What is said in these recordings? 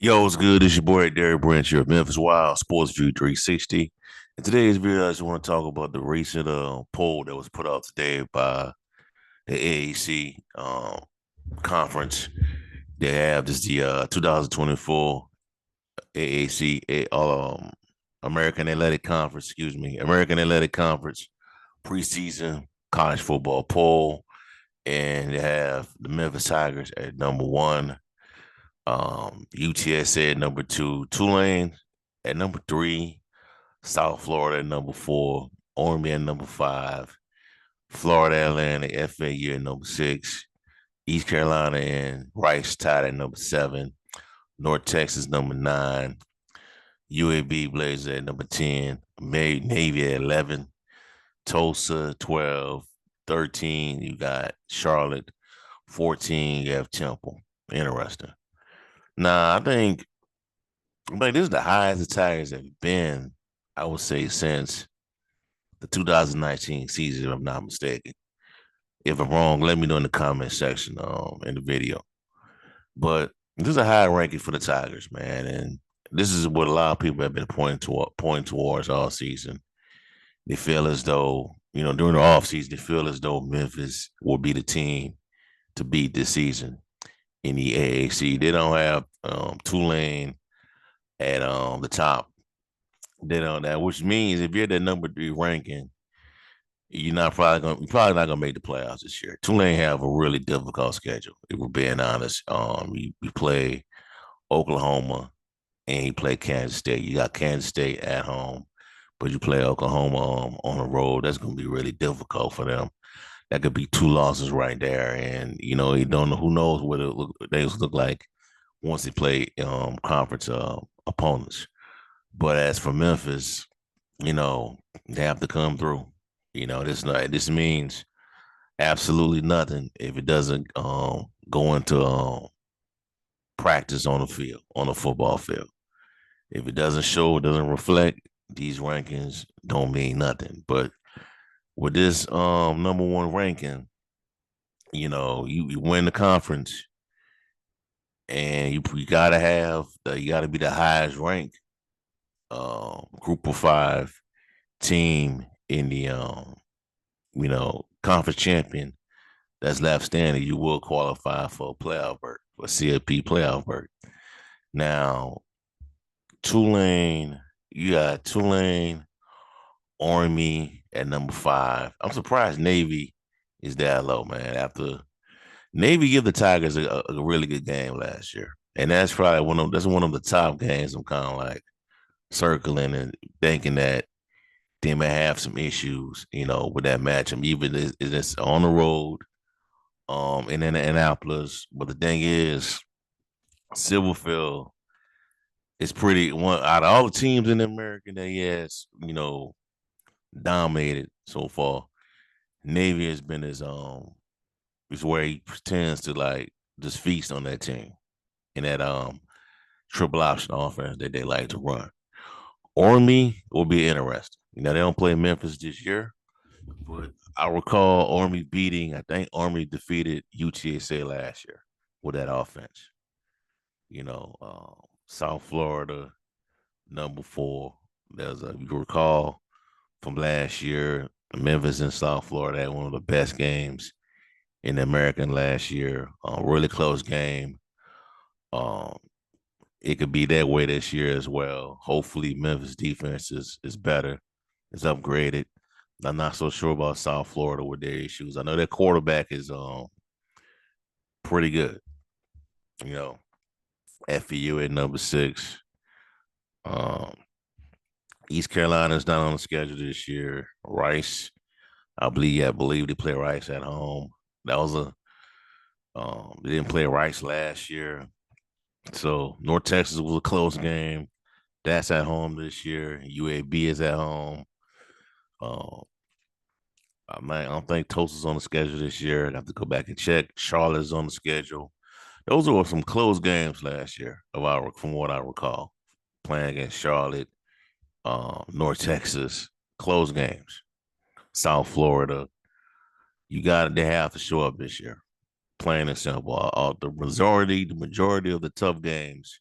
Yo, what's good? It's your boy Derek Branch here of Memphis Wild Sports View 360. In today's video, I just want to talk about the recent poll that was put out today by the AAC conference. They have this the 2024 AAC American Athletic Conference, excuse me, American Athletic Conference preseason college football poll, and they have the Memphis Tigers at number 1. UTSA at number 2, Tulane at number 3, South Florida at number 4, Army at number 5, Florida Atlantic, FAU at number 6, East Carolina and Rice tied at number 7, North Texas number 9, UAB Blazers at number 10, Navy at 11, Tulsa 12, 13 you got Charlotte, 14 you have Temple. Interesting. Nah, I think this is the highest the Tigers have been, I would say, since the 2019 season, if I'm not mistaken. If I'm wrong, let me know in the comment section in the video. But this is a high ranking for the Tigers, man. And this is what a lot of people have been pointing towards all season. They feel as though, during the offseason, they feel as though Memphis will be the team to beat this season in the AAC. They don't have Tulane at the top. They don't that, which means if you're the number 3 ranking, you're probably not gonna make the playoffs this year. Tulane have a really difficult schedule, if we're being honest. You play Oklahoma and you play Kansas State. You got Kansas State at home, but you play Oklahoma on the road. That's gonna be really difficult for them. That could be 2 losses right there, and you don't know who knows what they look like once they play conference opponents. But as for Memphis, they have to come through. This means absolutely nothing if it doesn't go into practice on the field, on the football field. If it doesn't show, it doesn't reflect, these rankings don't mean nothing. But with this number 1 ranking, you win the conference and you gotta be the highest ranked group of 5 team in the conference champion that's left standing. You will qualify for a playoff berth, for a CFP playoff berth. Now, Tulane, you got Tulane, Army at number 5. I'm surprised Navy is that low, man. After Navy give the Tigers a really good game last year, and that's probably one of the top games. I'm kind of like circling and thinking that they may have some issues, with that matchup. Even it's on the road, in Indianapolis. But the thing is, Silverfield is pretty one out of all the teams in the American that he has, dominated so far. Navy has been his is where he pretends to like just feast on that team in that triple option offense that they like to run. Army will be interesting. They don't play Memphis this year, but I recall I think Army defeated UTSA last year with that offense. South Florida, number 4. You recall from last year, Memphis and South Florida had one of the best games in the American last year. Really close game. Um, it could be that way this year as well. Hopefully, Memphis defense is better, is upgraded. I'm not so sure about South Florida with their issues. I know their quarterback is pretty good. You know, FEU at number 6. Um, East Carolina is not on the schedule this year. Rice, I believe they play Rice at home. That was they didn't play Rice last year. So North Texas was a close game. That's at home this year. UAB is at home. Um, I don't think Tulsa's on the schedule this year. I have to go back and check. Charlotte's on the schedule. Those were some close games last year, from what I recall. Playing against Charlotte, North Texas, close games. South Florida, they have to show up this year. Plain and simple. The majority of the tough games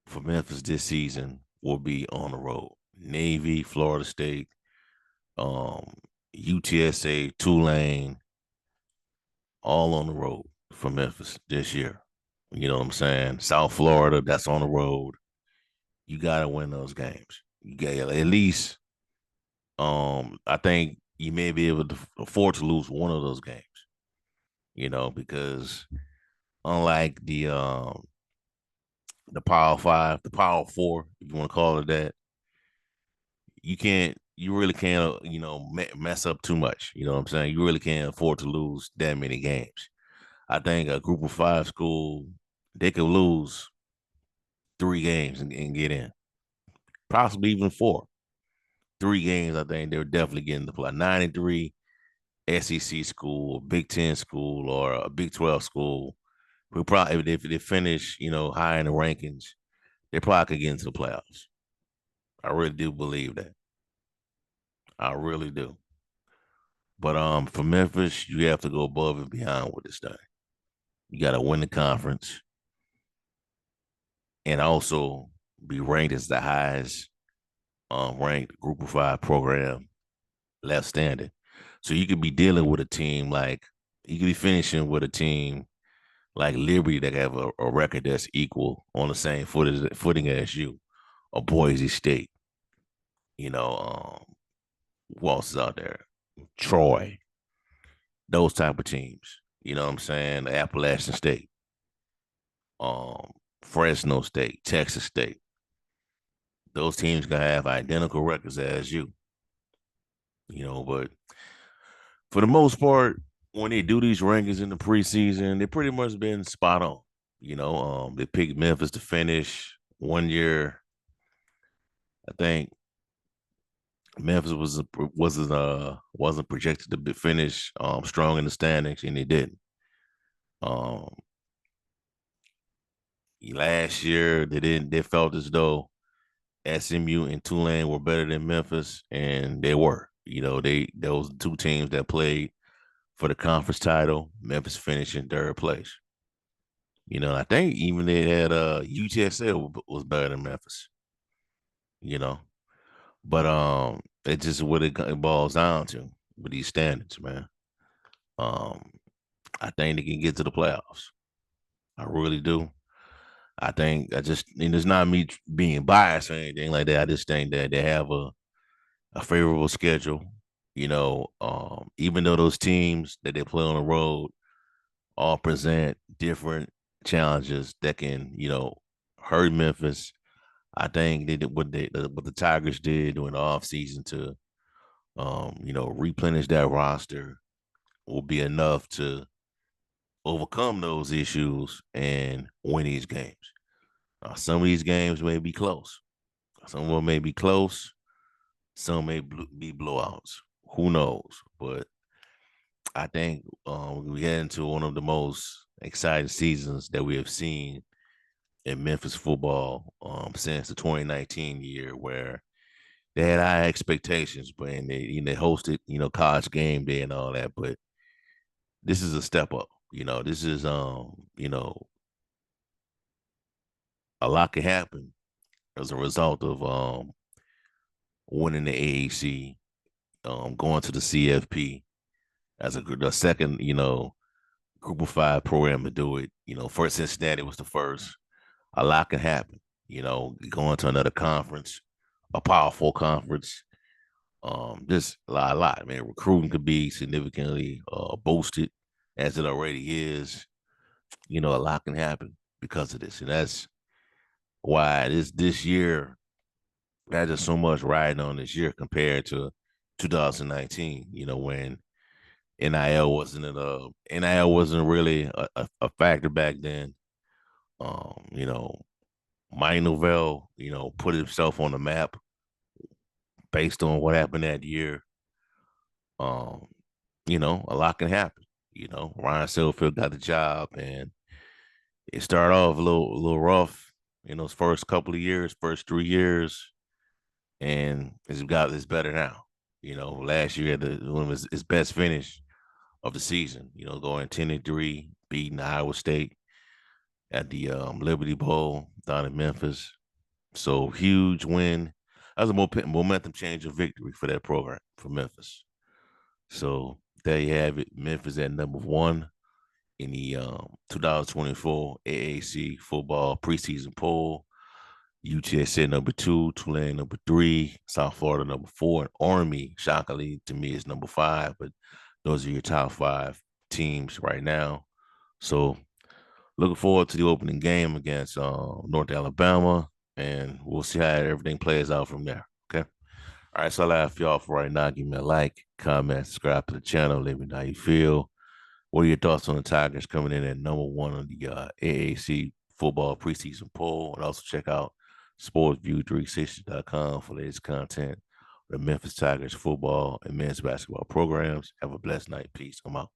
for Memphis this season will be on the road. Navy, Florida State, um, UTSA, Tulane, all on the road for Memphis this year. You know what I'm saying? South Florida, that's on the road. You gotta win those games. You got at least I think you may be able to afford to lose one of those games, because unlike the Power Five, the Power Four, if you want to call it that, you really can't, mess up too much. You know what I'm saying? You really can't afford to lose that many games. I think a Group of Five school, they could lose 3 games and get in, possibly even 4. 3 games, I think they're definitely getting to play. 9-3 SEC school, Big Ten school, or a Big 12 school. We probably, if they finish, high in the rankings, they probably could get into the playoffs. I really do believe that. I really do. But for Memphis, you have to go above and beyond with this thing. You got to win the conference and also be ranked as the highest ranked Group of Five program left standing. So you could be dealing with a team like you could be finishing with a team like Liberty that have a record that's equal on the same footing as you, or Boise State. You know, who else is out there? Troy, those type of teams. You know what I'm saying? Appalachian State, um, Fresno State, Texas State. Those teams gonna have identical records as you. But for the most part, when they do these rankings in the preseason, they pretty much been spot on. They picked Memphis to finish one year. I think Memphis wasn't projected to finish strong in the standings, and they didn't. Um, Last year they didn't. They felt as though SMU and Tulane were better than Memphis, and they were. Those 2 teams that played for the conference title. Memphis finished in 3rd place. I think even they had UTSA was better than Memphis. You know, but it's just what it boils down to with these standards, man. Um, I think they can get to the playoffs. I really do. And it's not me being biased or anything like that. I just think that they have a favorable schedule. Even though those teams that they play on the road all present different challenges that can, hurt Memphis. I think they did what the Tigers did during the offseason to, replenish that roster will be enough to overcome those issues and win these games. Some of these games may be close. Some of them may be close. Some may be blowouts. Who knows? But I think we head into one of the most exciting seasons that we have seen in Memphis football since the 2019 year, where they had high expectations, but and they hosted college game day and all that. But this is a step up. This is a lot can happen as a result of winning the AAC, going to the CFP as the second Group of Five program to do it. First Cincinnati was the first. A lot can happen. Going to another conference, a powerful conference. Just a lot, man. Recruiting could be significantly boosted as it already is. A lot can happen because of this, and that's why this year there's just so much riding on this year compared to 2019. When NIL wasn't really a factor back then. Um, you know, Mike Novell, put himself on the map based on what happened that year. Um, a lot can happen. Ryan Silverfield got the job, and it started off a little rough. His first couple of years, first 3 years, and it's better now. Last year had one of his best finish of the season. Going 10-3, beating Iowa State at the Liberty Bowl down in Memphis. So huge win. That was a momentum change of victory for that program for Memphis. So there you have it. Memphis at #1 in the 2024 AAC football preseason poll. UTSA #2, Tulane #3, South Florida #4, and Army, shockingly to me, is #5. But those are your top 5 teams right now. So looking forward to the opening game against North Alabama, and we'll see how everything plays out from there. Okay. All right, so I have for y'all for right now. Give me a like, comment, subscribe to the channel. Let me know how you feel. What are your thoughts on the Tigers coming in at #1 on the AAC football preseason poll? And also check out sportsview360.com for latest content. The Memphis Tigers football and men's basketball programs. Have a blessed night. Peace. I'm out.